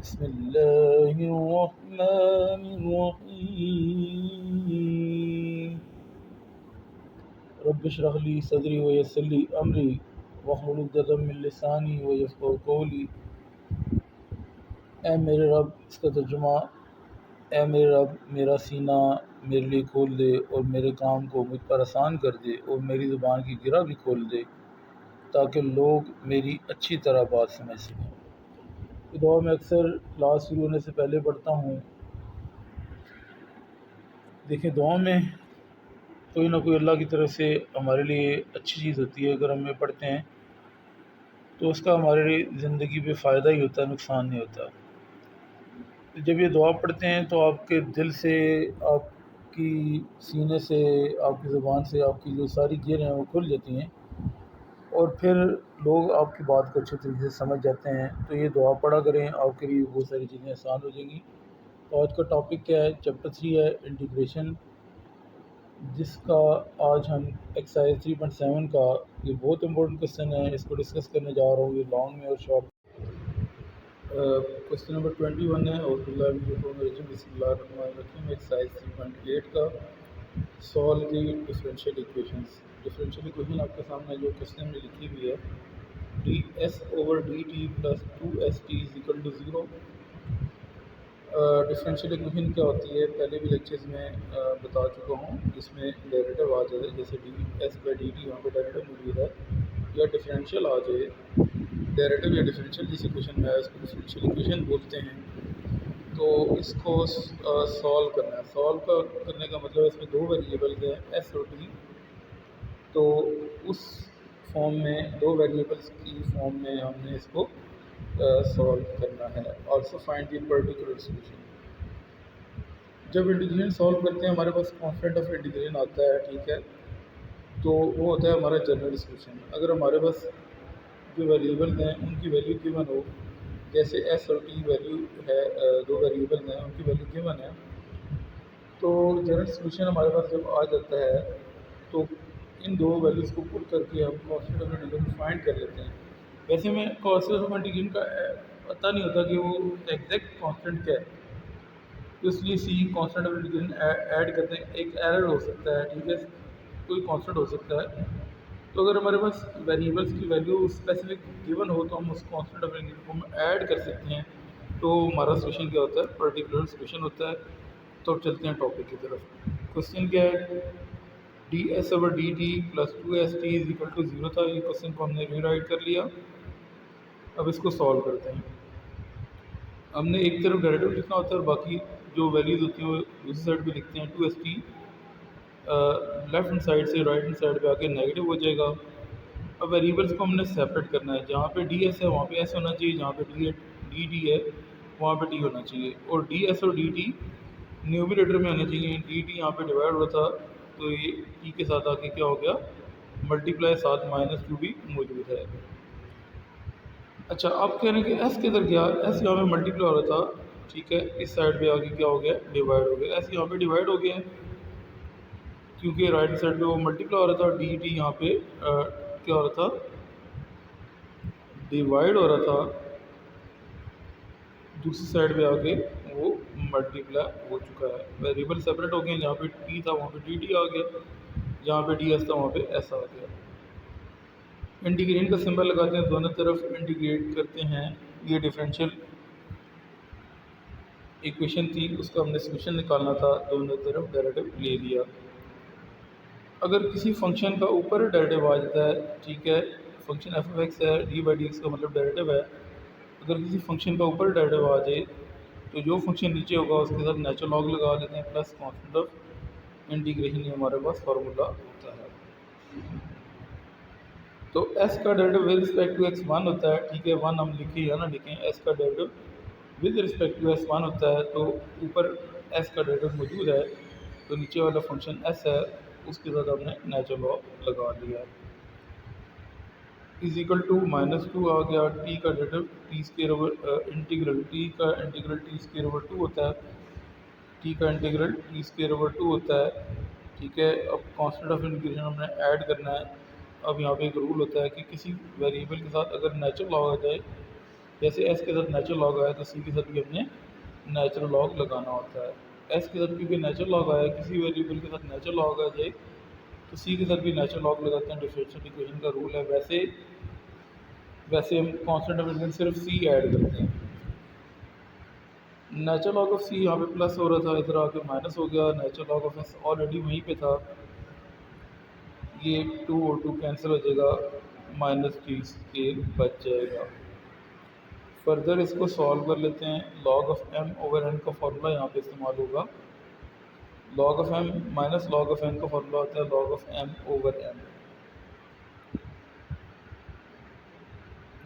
बिस्मिल्लाहिर्रहमानिर्रहीम। रब्बिश रह ली सदरी व यस्सिर ली अमरी वहलुल उक़दतम मिन लिसानी व यफ़क़हू क़ौली। ऐ मेरे रब, इसका तर्जुमा, ऐ मेरे रब, मेरा सीना मेरे लिए खोल दे और मेरे काम को मुझ पर आसान कर दे और मेरी ज़ुबान की गिरा भी खोल दे ताकि लोग मेरी अच्छी तरह बात समझ सकें। ये दुआ मैं अक्सर क्लास शुरू होने से पहले पढ़ता हूँ। देखिए, दुआ में कोई ना कोई अल्लाह की तरफ से हमारे लिए अच्छी चीज़ होती है। अगर हम ये पढ़ते हैं तो उसका हमारी ज़िंदगी पे फ़ायदा ही होता है, नुकसान नहीं होता। जब ये दुआ पढ़ते हैं तो आपके दिल से, आपकी सीने से, आपकी ज़ुबान से आपकी जो सारी गिर हैं वो खुल जाती हैं और फिर लोग आपकी बात को अच्छे तरीके से समझ जाते हैं। तो ये दुआ पढ़ा करें, आपके लिए बहुत सारी चीज़ें आसान हो जाएंगी। तो आज का टॉपिक क्या है? चैप्टर 3 है इंटीग्रेशन, जिसका आज हम एक्सरसाइज 3.7 का ये बहुत इंपॉर्टेंट क्वेश्चन है, इसको डिस्कस करने जा रहा हूँ। ये लॉन्ग में और शॉर्ट। क्वेश्चन नंबर 21 है और बिस्मिल्लाहिर्रहमानिर्रहीम। एक्सरसाइज 3.8 का solve the differential equations. Differential equation आपके सामने जो क्वेश्चन में लिखी हुई है, d s over d t plus 2st is equal to 0। Differential equation क्या होती है पहले भी लेक्चर्स में बता चुका हूँ। इसमें डेरिवेटिव आ जाए, जैसे D S by D T, वहाँ पर डेरिवेटिव मौजूद है, या डिफरेंशियल आ जाए। डेरिवेटिव या डिफरेंशियल जिस इक्वेशन में है उसको डिफरेंशियल इक्वेशन बोलते हैं। तो इसको सॉल्व करना है। सॉल्व करने का मतलब इसमें दो वेरिएबल्स हैं, एस और टी। तो उस फॉर्म में, दो वेरिएबल्स की फॉर्म में हमने इसको सॉल्व करना है। Also find the particular solution. जब इंटीग्रेशन सॉल्व करते हैं हमारे पास कॉन्स्टेंट ऑफ इंटीग्रेशन आता है, ठीक है, तो वो होता है हमारा जनरल सोल्यूशन। अगर हमारे पास जो वेरिएबल्स हैं उनकी वैल्यू गिवन हो, जैसे एस और टी वैल्यू है, दो वेरिएबल्स हैं उनकी वैल्यू गिवन है, तो जनरल सोल्यूशन हमारे पास जब आ जाता है तो इन दो वैल्यूज़ को पुट करके हम कॉन्स्टेंट ऑफ इंटीग्रेशन फाइंड कर लेते हैं। वैसे में कॉन्स्टेंट ऑफ इंटीग्रेशन का पता नहीं होता कि वो एग्जैक्ट कॉन्स्टेंट क्या है, तो इसलिए सी कॉन्स्टेंट ऑफ इंटीग्रेशन ऐड करते हैं। एक एरर हो सकता है, ठीक है, कोई कॉन्स्टेंट हो सकता है। तो अगर हमारे पास वेरिएबल्स की वैल्यू स्पेसिफिक गिवन हो तो हम उस कॉन्स्टेंट ऑफ इंटीग्रेशन को हम ऐड कर सकते हैं। तो हमारा सोल्यूशन क्या होता है? पर्टिकुलर सोल्यूशन होता है। तो अब चलते हैं टॉपिक की तरफ। क्वेश्चन क्या है? D s over d t plus 2st is equal to 0 था। ये क्वेश्चन को हमने रीराइट कर लिया। अब इसको सॉल्व करते हैं। हमने एक तरफ डेरिवेटिव लिखना होता है और बाकी जो वैल्यूज़ होती हैं वो दूसरी साइड पे लिखते हैं। 2st लेफ्ट हैंड साइड से राइट हैंड साइड पे आके नेगेटिव हो जाएगा। अब वेरिएबल्स को हमने सेपरेट करना है। जहाँ पे डी एस है वहाँ पे एस होना चाहिए, जहाँ पे डी टी है वहाँ पे टी होना चाहिए। और डी एस और डी टी न्यूमरेटर में होना चाहिए। डी टी यहाँ पे डिवाइड हो रहा था तो ये टी के साथ आके क्या हो गया, मल्टीप्लाई, साथ माइनस टू भी मौजूद है। अच्छा, आप कह रहे हैं कि एस किधर गया? एस यहाँ पे मल्टीप्लाई हो रहा था, ठीक है, इस साइड पे आके क्या हो गया, डिवाइड हो गया। एस यहाँ पे डिवाइड हो गया है क्योंकि राइट साइड पे वो मल्टीप्लाई हो रहा था, डी टी यहाँ पे क्या हो रहा था, डिवाइड हो रहा था। दूसरी साइड पे आके वो मल्टीप्लाई हो चुका है। वेरिएबल सेपरेट हो गए, जहाँ पे टी था वहाँ पे डी टी आ गया, जहाँ पे डी एस था वहाँ पे एस आ गया। इंटीग्रेशन का सिंबल लगाते हैं, दोनों तरफ इंटीग्रेट करते हैं। ये डिफरेंशियल इक्वेशन थी, उसका हमने सोल्यूशन निकालना था, दोनों तरफ डेरिवेटिव ले लिया। अगर किसी फंक्शन का ऊपर डेरिवेटिव आ जाता है, ठीक है, फंक्शन एफ ऑफ एक्स है, डी बाई डी एक्स का मतलब डेरिवेटिव है। अगर किसी फंक्शन का ऊपर डेरिवेटिव आ जाए तो जो फंक्शन नीचे होगा उसके साथ नेचुरल लॉग लगा लेते हैं प्लस कॉन्स्टेंट ऑफ इंटीग्रेशन, ये हमारे पास फार्मूला होता है। तो एस का derivative with respect to x 1 होता है, ठीक है, 1 हम लिखे या ना लिखें, एस का derivative with respect to x 1 होता है। तो ऊपर एस का डेरिवेटिव मौजूद है तो नीचे वाला फंक्शन एस है, उसके साथ हमने नेचुरल लॉग लगा लिया। इज इक्वल टू -2 आ गया। टी का derivative T square over integral, T का इंटीग्रल टी स्क्वायर ओवर 2 होता है, टी का इंटीग्रल टी स्क्वायर ओवर 2 होता है, ठीक है। अब कांस्टेंट ऑफ इंटीग्रेशन हमने ऐड करना है। अब यहाँ पे एक रूल होता है कि किसी वेरिएबल के साथ अगर नेचुरल लॉग आ जाए जैसे एस के साथ नेचुरल लॉग आया तो सी के साथ भी हमने नेचुरल लॉग लगाना होता है। एस के साथ क्योंकि नेचुरल लॉग आया, किसी वेरिएबल के साथ नेचुरल लॉग आ जाए तो सी के साथ भी नेचुरल लॉग लगाते हैं, डिफरेंशियल इक्वेशन का रूल है। वैसे वैसे हम कांस्टेंट ऑफ सिर्फ सी ऐड करते हैं। नेचुरल लॉग ऑफ सी यहाँ पे प्लस हो रहा था, इधर आके माइनस हो गया। Natural log of S already वहीं पे था, ये 2 और 2 कैंसिल हो जाएगा, माइनस टी स्केल बच जाएगा। फर्दर इसको सॉल्व कर लेते हैं। Log of M over N का फॉर्मूला यहाँ पे इस्तेमाल होगा। Log of M minus log of N का फॉर्मूला होता है log of M over N.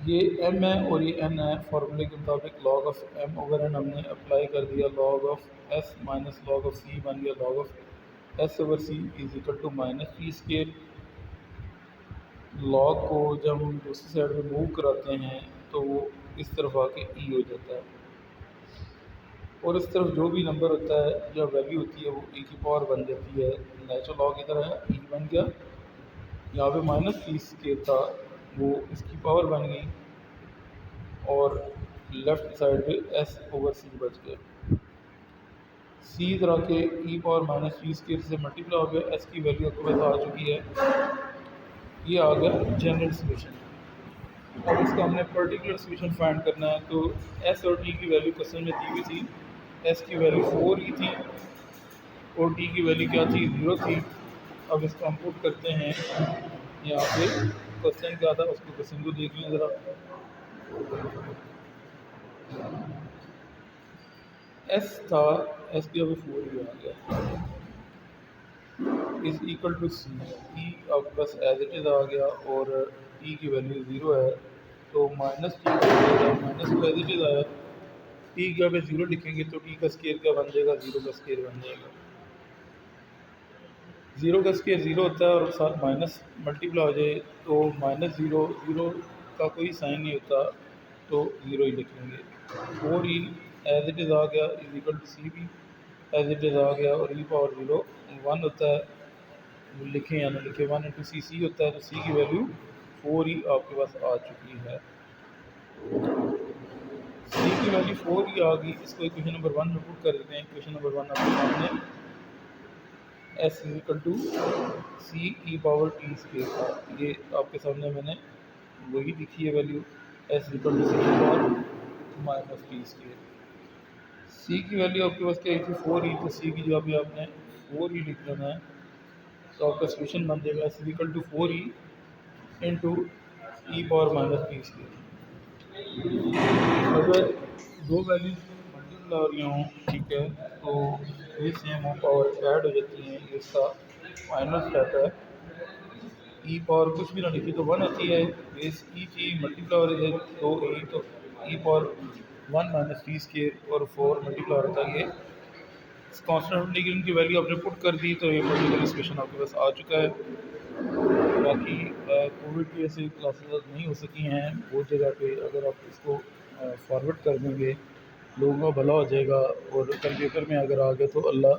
ये एम है और ये एन है। फार्मूले के मुताबिक log of M over N हमने अप्लाई कर दिया। Log of S minus log of C बन गया log of S over C is equal to minus T scale. Log को जब हम दूसरी साइड में मूव कराते हैं तो वो इस तरफ आके ई हो जाता है, और इस तरफ जो भी नंबर होता है या वैल्यू होती है वो ई की पावर बन जाती है। नेचुरल लॉग इधर है, ई बन गया, यहाँ पे माइनस टी स्केल था वो इसकी पावर बन गई, और लेफ़्ट साइड पे एस ओवर सी बच गया। सी तरह के ई पावर माइनस टी स्केल से मल्टीप्लाई हो गया, एस की वैल्यू आपके पास आ चुकी है। ये आ गया जनरल सोल्यूशन। अब इसका हमने पर्टिकुलर सोल्यूशन फाइंड करना है। तो एस और टी की वैल्यू क्वेश्चन में दी हुई थी। एस की वैल्यू 4 ही थी और टी की वैल्यू क्या थी, 0 थी। अब इसको हम पुट करते हैं यहाँ पे। क्वेश्चन क्या था उसको क्वेश्चन को देख लें ज़रा। एस था, एस की वैल्यू 4 ही आ गया, इज इक्वल टू सी। ई आपके पास एज इट इज़ आ गया और ई की वैल्यू 0 है तो माइनस टी का माइनस को एज इट इज़ आया। टी की पे 0 लिखेंगे तो टी का स्केयर क्या बन जाएगा, 0 का स्केयर बन जाएगा। 0 का स्केयर 0 होता है और साथ माइनस मल्टीप्लाई हो जाए तो माइनस 0, 0 का कोई साइन नहीं होता तो 0 ही लिखेंगे। और ई एज इट इज़ आ गया इज इक्वल टू सी भी एज इट इज़ आ गया, और ई पावर 0 1 होता है, लिखें या ना लिखें 1 इंटू सी होता है तो सी की वैल्यू 4 ही आपके पास आ चुकी है। सी की वैल्यू 4 ही आ गई। इसको इक्वेशन नंबर 1 में पुट कर देते हैं। इक्वेशन नंबर 1 आपके सामने S is equal to C E power T square था, ये आपके सामने मैंने वही लिखी है value, S equal to C E power minus T square. C की वैल्यू आपके पास क्या आई थी, 4 ही, तो सी की जगह पे आपने 4 ही लिख देना है तो आपका सोल्यूशन बन जाएगा s is equal to 4 e into e power minus T square. अगर दो वैल्यूज मल्टीप्लाई हो रही हों, ठीक है, तो ये सेम हो, पावर ऐड हो जाती हैं, ये इसका माइनस रहता है। ई पावर कुछ भी ना लिखी तो 1 होती है, बेस ई की मल्टीप्लाई हो रही है तो ई, तो ई पावर 1 माइनस टी स्केयर और 4 मल्टीप्लाई होता है। ये कॉन्स्टेंट की वैल्यू आपने पुट कर दी तो ये पर्टिकुलर इक्वेशन आपके पास आ चुका है। बाकी कोविड की ऐसी क्लासेस नहीं हो सकी हैं बहुत जगह पे, अगर आप इसको फॉरवर्ड कर देंगे लोगों का भला हो जाएगा, और कल पेपर में अगर आ गया तो अल्लाह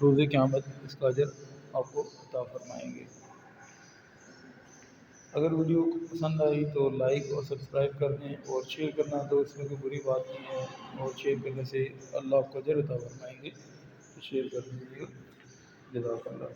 रोज़े क़यामत इसका अजर आपको अता फरमाएंगे। अगर वीडियो पसंद आई तो लाइक और सब्सक्राइब कर दें, और शेयर करना तो इसमें कोई बुरी बात नहीं है, और शेयर करने से अल्लाह आपको अजर अता फरमाएंगे, तो शेयर कर दीजिएगा। जज़ाकल्लाह।